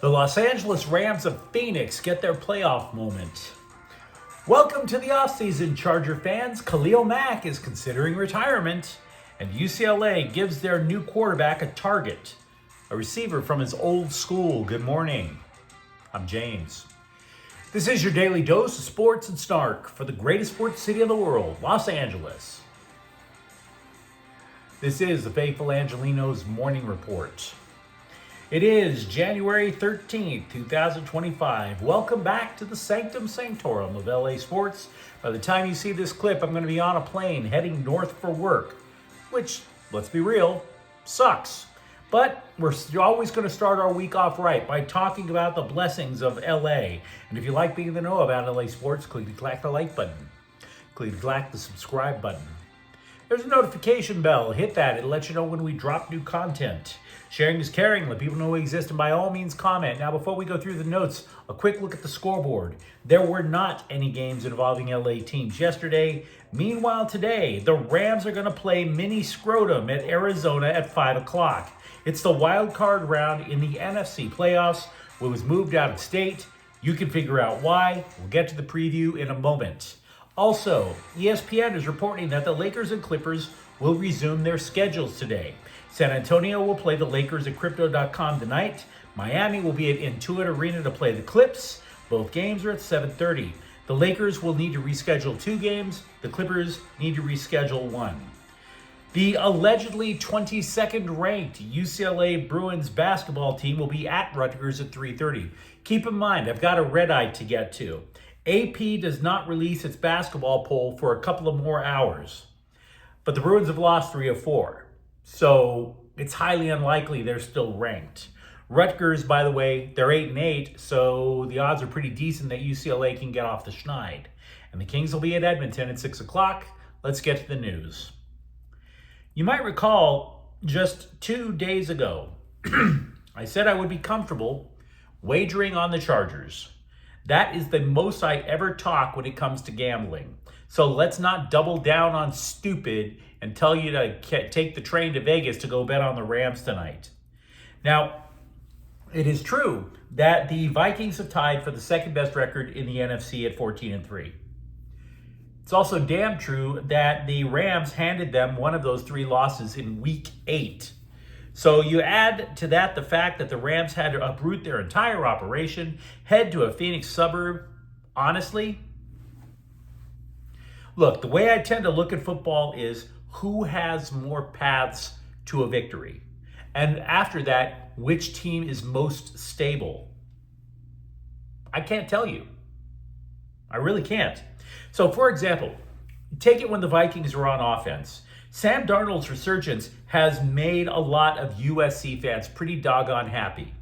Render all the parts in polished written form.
The Los Angeles Rams of Phoenix get their playoff moment. Welcome to the offseason, Charger fans. Khalil Mack is considering retirement, and UCLA gives their new quarterback a target, a receiver from his old school. Good morning. I'm James. This is your daily dose of sports and snark for the greatest sports city in the world, Los Angeles. This is the faithful Angelenos morning report. It is January 13th, 2025. Welcome back to the Sanctum Sanctorum of LA Sports. By the time you see this clip, I'm going to be on a plane heading north for work, which, let's be real, sucks. But we're always going to start our week off right by talking about the blessings of LA. And if you like being in the know about LA sports, click the like button. Click the subscribe button. There's a notification bell. Hit that. It'll let you know when we drop new content. Sharing is caring. Let people know we exist, and by all means, comment. Now, before we go through the notes, a quick look at the scoreboard. There were not any games involving LA teams yesterday. Meanwhile, today, the Rams are going to play mini scrotum at Arizona at 5 o'clock. It's the wild card round in the NFC playoffs. It was moved out of state. You can figure out why. We'll get to the preview in a moment. Also, ESPN is reporting that the Lakers and Clippers will resume their schedules today. San Antonio will play the Lakers at Crypto.com tonight. Miami will be at Intuit Arena to play the Clips. Both games are at 7:30. The Lakers will need to reschedule 2 games. The Clippers need to reschedule 1. The allegedly 22nd ranked UCLA Bruins basketball team will be at Rutgers at 3:30. Keep in mind, I've got a red eye to get to. AP does not release its basketball poll for a couple of more hours. But the Bruins have lost 3 of 4. So it's highly unlikely they're still ranked. Rutgers, by the way, they're 8-8, so the odds are pretty decent that UCLA can get off the schneid. And the Kings will be at Edmonton at 6 o'clock. Let's get to the news. You might recall just 2 days ago, I said I would be comfortable wagering on the Chargers. That is the most I ever talk when it comes to gambling. So let's not double down on stupid and tell you to take the train to Vegas to go bet on the Rams tonight. Now, it is true that the Vikings have tied for the second best record in the NFC at 14-3. It's also damn true that the Rams handed them one of those 3 losses in week 8. So you add to that the fact that the Rams had to uproot their entire operation, head to a Phoenix suburb. Honestly, look, the way I tend to look at football is who has more paths to a victory. And after that, which team is most stable? I can't tell you. I really can't. So, for example, take it when the Vikings are on offense. Sam Darnold's resurgence has made a lot of USC fans pretty doggone happy.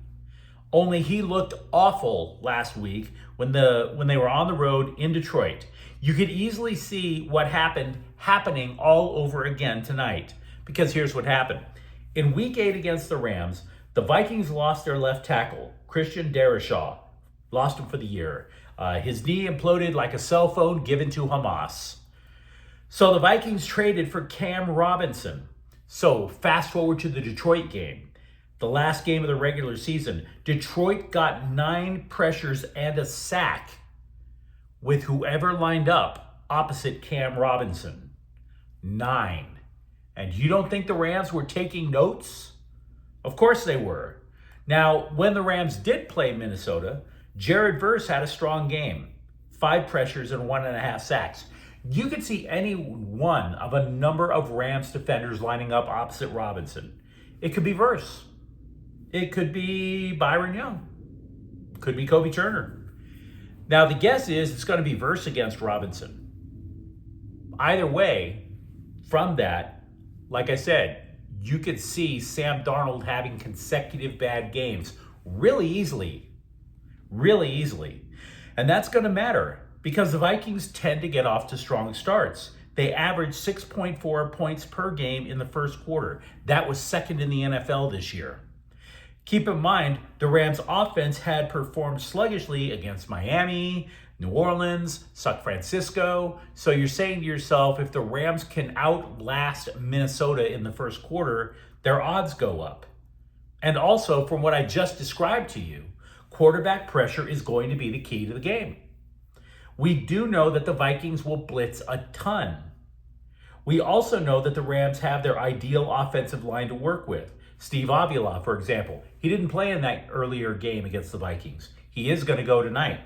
Only he looked awful last week when they were on the road in Detroit. You could easily see what happening all over again tonight, because here's what happened. In week 8 against the Rams, the Vikings lost their left tackle, Christian Darrisaw, lost him for the year. His knee imploded like a cell phone given to Hamas. So the Vikings traded for Cam Robinson. So fast forward to the Detroit game, the last game of the regular season. Detroit got 9 pressures and a sack with whoever lined up opposite Cam Robinson. 9. And you don't think the Rams were taking notes? Of course they were. Now, when the Rams did play Minnesota, Jared Verse had a strong game. 5 pressures and 1.5 sacks. You could see any one of a number of Rams defenders lining up opposite Robinson. It could be Verse. It could be Byron Young. It could be Kobe Turner. Now, the guess is it's going to be Verse against Robinson. Either way, from that, like I said, you could see Sam Darnold having consecutive bad games really easily. Really easily. And that's going to matter because the Vikings tend to get off to strong starts. They averaged 6.4 points per game in the first quarter. That was second in the NFL this year. Keep in mind, the Rams offense had performed sluggishly against Miami, New Orleans, San Francisco. So you're saying to yourself, if the Rams can outlast Minnesota in the first quarter, their odds go up. And also, from what I just described to you, Quarterback pressure is going to be the key to the game. We do know that the Vikings will blitz a ton. We also know that the Rams have their ideal offensive line to work with. Steve Avila, for example, he didn't play in that earlier game against the Vikings. He is going to go tonight.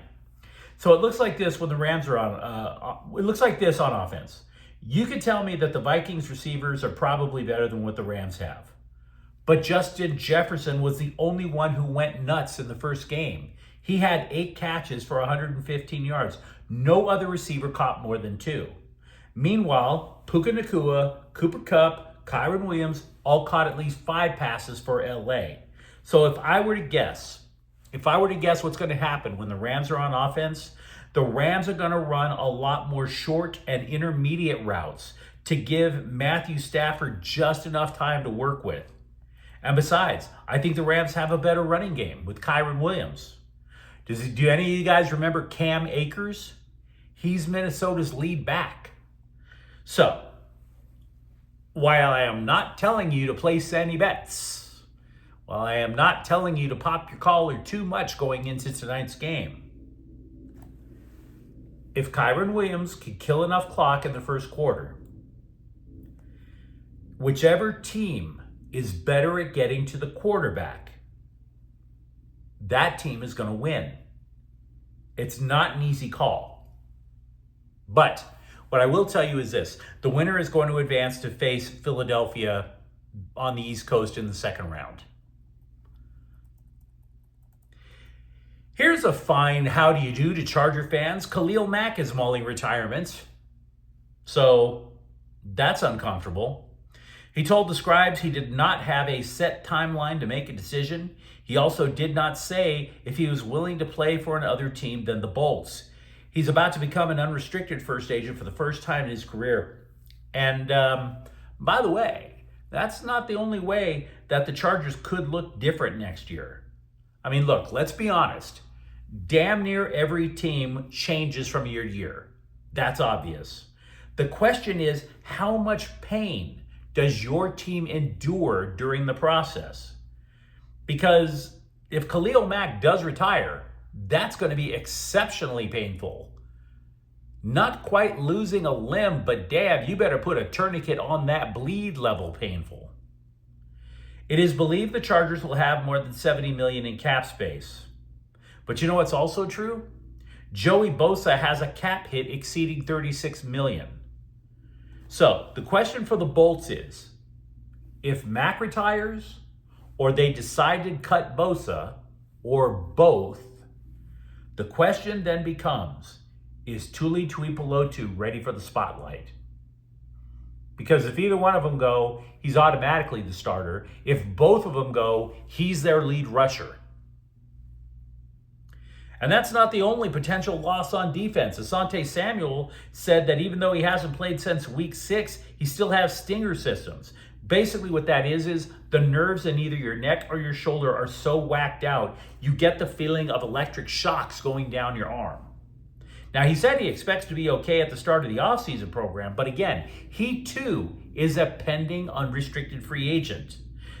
So it looks like this when the Rams are on. It looks like this on offense. You could tell me that the Vikings receivers are probably better than what the Rams have. But Justin Jefferson was the only one who went nuts in the first game. He had 8 catches for 115 yards. No other receiver caught more than 2. Meanwhile, Puka Nacua, Cooper Kupp, Kyren Williams all caught at least 5 passes for LA. So if I were to guess what's going to happen when the Rams are on offense, the Rams are going to run a lot more short and intermediate routes to give Matthew Stafford just enough time to work with. And besides, I think the Rams have a better running game with Kyren Williams. Do any of you guys remember Cam Akers? He's Minnesota's lead back. So, while I am not telling you to place any bets, while I am not telling you to pop your collar too much going into tonight's game, if Kyren Williams can kill enough clock in the first quarter, whichever team is better at getting to the quarterback, that team is going to win. It's not an easy call. But what I will tell you is this. The winner is going to advance to face Philadelphia on the East Coast in the second round. Here's a fine how do you do to Charger fans. Khalil Mack is mulling retirement. So that's uncomfortable. He told the scribes he did not have a set timeline to make a decision. He also did not say if he was willing to play for another team than the Bolts. He's about to become an unrestricted first agent for the first time in his career. And by the way, that's not the only way that the Chargers could look different next year. I mean, look, let's be honest. Damn near every team changes from year to year. That's obvious. The question is, how much pain does your team endure during the process? Because if Khalil Mack does retire, that's going to be exceptionally painful. Not quite losing a limb, but damn, you better put a tourniquet on that bleed level painful. It is believed the Chargers will have more than $70 million in cap space. But you know what's also true? Joey Bosa has a cap hit exceeding $36 million. So the question for the Bolts is, if Mack retires or they decide to cut Bosa or both, the question then becomes, is Tuli Tuipulotu ready for the spotlight? Because if either one of them go, he's automatically the starter. If both of them go, he's their lead rusher. And that's not the only potential loss on defense. Asante Samuel said that even though he hasn't played since week 6, he still has stinger systems. Basically what that is the nerves in either your neck or your shoulder are so whacked out, you get the feeling of electric shocks going down your arm. Now, he said he expects to be okay at the start of the offseason program, but again, he too is a pending unrestricted free agent.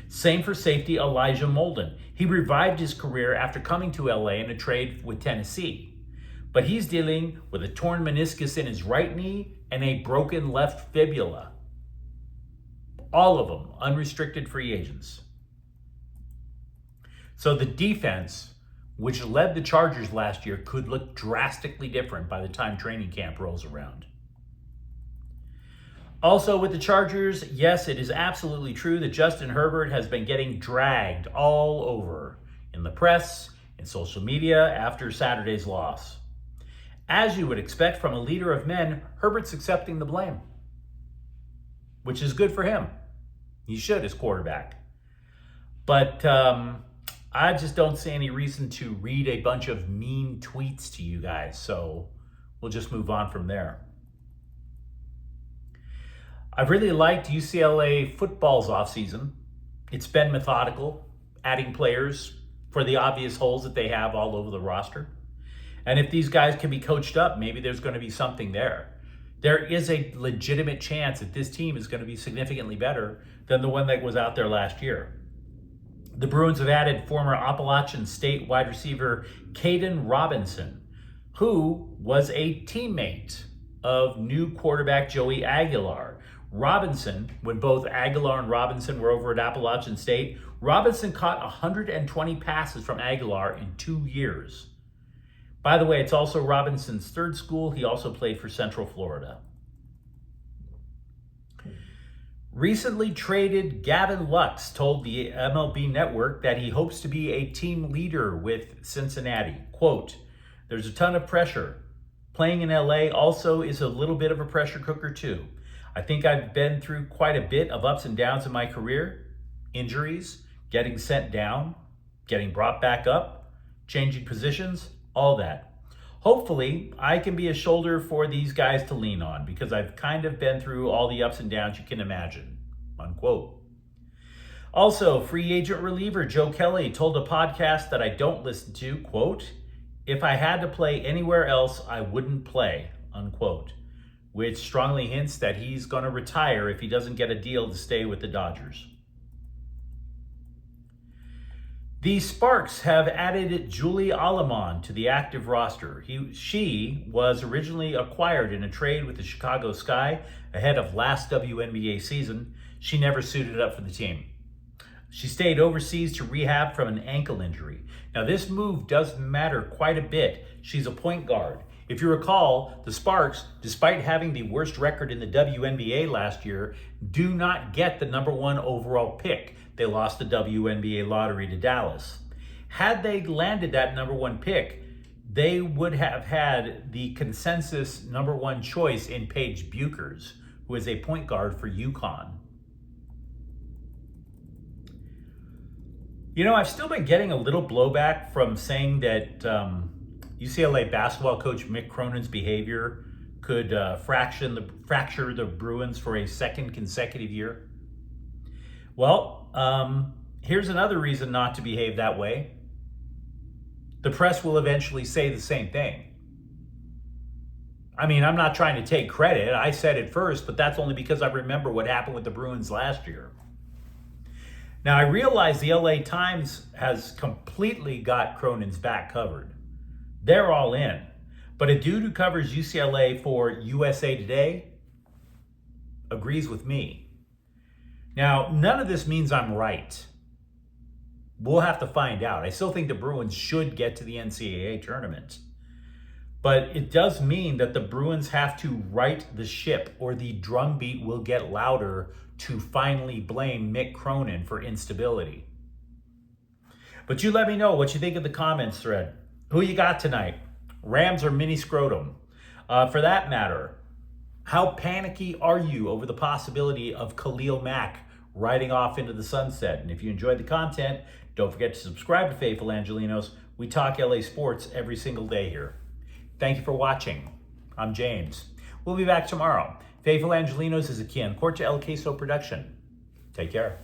Same for safety Elijah Molden. He revived his career after coming to LA in a trade with Tennessee. But he's dealing with a torn meniscus in his right knee and a broken left fibula. All of them unrestricted free agents. So the defense, which led the Chargers last year, could look drastically different by the time training camp rolls around. Also with the Chargers, yes, it is absolutely true that Justin Herbert has been getting dragged all over in the press, in social media after Saturday's loss. As you would expect from a leader of men, Herbert's accepting the blame, which is good for him. He should as quarterback. But I just don't see any reason to read a bunch of mean tweets to you guys, so we'll just move on from there. I've really liked UCLA football's offseason. It's been methodical, adding players for the obvious holes that they have all over the roster. And if these guys can be coached up, maybe there's going to be something there. There is a legitimate chance that this team is going to be significantly better than the one that was out there last year. The Bruins have added former Appalachian State wide receiver Caden Robinson, who was a teammate of new quarterback Joey Aguilar. Robinson, when both Aguilar and Robinson were over at Appalachian State, Robinson caught 120 passes from Aguilar in 2 years. By the way, it's also Robinson's third school. He also played for Central Florida. Recently traded Gavin Lux told the MLB Network that he hopes to be a team leader with Cincinnati. Quote, "There's a ton of pressure. Playing in LA also is a little bit of a pressure cooker too. I think I've been through quite a bit of ups and downs in my career. Injuries, getting sent down, getting brought back up, changing positions, all that. Hopefully, I can be a shoulder for these guys to lean on because I've kind of been through all the ups and downs you can imagine." Unquote. Also, free agent reliever Joe Kelly told a podcast that I don't listen to, quote, "If I had to play anywhere else, I wouldn't play," unquote, which strongly hints that he's going to retire if he doesn't get a deal to stay with the Dodgers. The Sparks have added Julie Alamon to the active roster. She was originally acquired in a trade with the Chicago Sky ahead of last WNBA season. She never suited up for the team. She stayed overseas to rehab from an ankle injury. Now, this move does matter quite a bit. She's a point guard. If you recall, the Sparks, despite having the worst record in the WNBA last year, do not get the #1 overall pick. They lost the WNBA lottery to Dallas. Had they landed that #1 pick, they would have had the consensus #1 choice in Paige Buchers, who is a point guard for UConn. You know, I've still been getting a little blowback from saying that UCLA basketball coach Mick Cronin's behavior could fracture the Bruins for a second consecutive year. Well, here's another reason not to behave that way. The press will eventually say the same thing. I mean, I'm not trying to take credit. I said it first, but that's only because I remember what happened with the Bruins last year. Now, I realize the LA Times has completely got Cronin's back covered. They're all in. But a dude who covers UCLA for USA Today agrees with me. Now, none of this means I'm right. We'll have to find out. I still think the Bruins should get to the NCAA tournament. But it does mean that the Bruins have to right the ship, or the drumbeat will get louder to finally blame Mick Cronin for instability. But you let me know what you think of the comments thread. Who you got tonight? Rams or mini scrotum? For that matter, how panicky are you over the possibility of Khalil Mack riding off into the sunset? And if you enjoyed the content, don't forget to subscribe to Faithful Angelenos. We talk LA sports every single day here. Thank you for watching. I'm James. We'll be back tomorrow. Faithful Angelenos is a Kian Corte El Queso production. Take care.